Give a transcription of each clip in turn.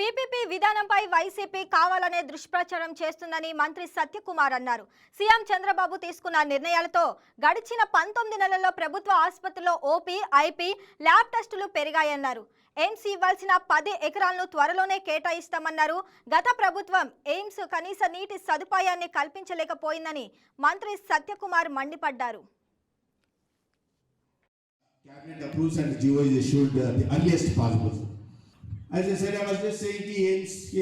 PPP విధానంపై YCP కావాలనే దుష్ప్రచారం చేస్తుందని మంత్రి సత్యకుమార్ అన్నారు. సీఎం చంద్రబాబు తీసుకున్న నిర్ణయాలతో గడిచిన 19 నెలల్లో ప్రభుత్వ ఆసుపత్రుల్లో ఓపీ, ఐపీ, ల్యాబ్ టెస్టులు పెరిగాయన్నారు. ఎయిమ్స్ ఇవ్వాల్సిన 10 ఎకరాలను త్వరలోనే కేటాయిస్తామన్నారు. గత ప్రభుత్వం ఎయిమ్స్ కనీస నీటి సదుపాయాన్ని కల్పించలేకపోయిందని మంత్రి సత్యకుమార్ మండిపడ్డారు. Cabinet approves and GO is issued the earliest possible. As I said, I was just saying the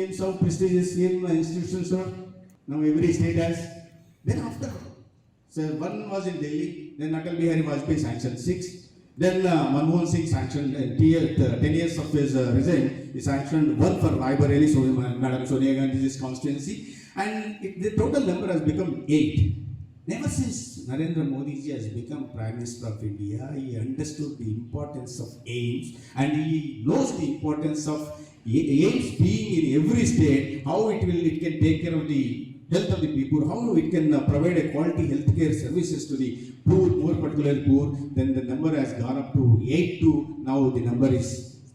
aims of prestigious institutions are now every state has. Then after, so one was in Delhi, then Atal Bihari Vajpayee sanctioned 6. Then Manmohan Singh sanctioned 10 years of his resign. He sanctioned 1 for Raebareli, so Madam Sonia Gandhi's constituency, and the total number has become 8. Never since Narendra Modi ji has become Prime Minister of India, he understood the importance of AIIMS and he knows the importance of AIIMS being in every state, how it can take care of the health of the people, how it can provide a quality healthcare services to the poor, more particularly poor. Then the number has gone up to 8 to now the number is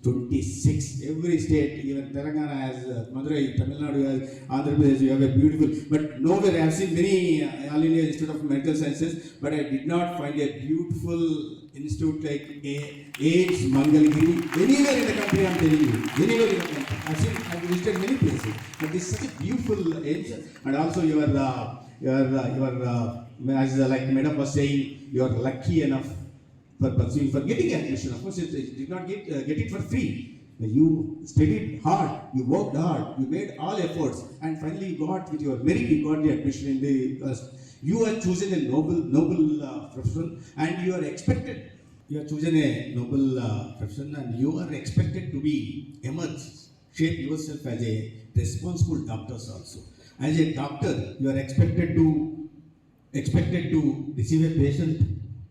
26. Every state, even Telangana has, Madurai, Tamil Nadu has, Andhra Pradesh, you have a beautiful, but nowhere I have seen many All India Institute of Medical Sciences, but I did not find a beautiful institute like AIIMS Mangalgiri anywhere in the country. I am telling you, anywhere in the country. I've visited many places, but this is such a beautiful AIIMS, and also as like Madam was saying, you are lucky enough for getting admission. Of course, you did not get it for free. You studied hard, you worked hard, you made all efforts, and finally you got with your merit, you got the admission in the. You are chosen a noble profession, and you are expected. You are chosen a noble profession, and you are expected to be emerge, shape yourself as a responsible doctor also. As a doctor, you are expected to receive a patient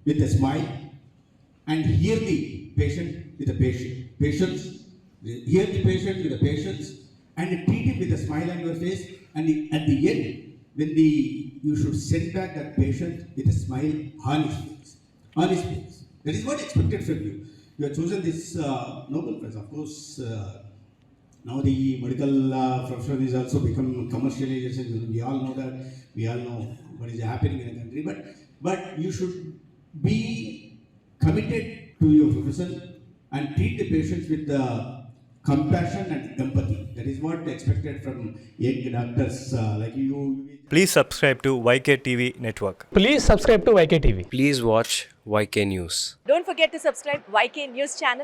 with a smile. And hear the patient with the patience, hear the patient with the patience, and treat him with a smile on your face. And at the end, when you should send back that patient with a smile on his face. That is what expected from you. You have chosen this noble prize. Of course, now the medical profession is also become commercialization. We all know that. We all know what is happening in the country. But you should be committed to your profession and treat the patients with compassion and empathy. That is what expected from young doctors like you. Please subscribe to YK TV Network. Please subscribe to YK TV. Please watch YK News. Don't forget to subscribe YK News channel.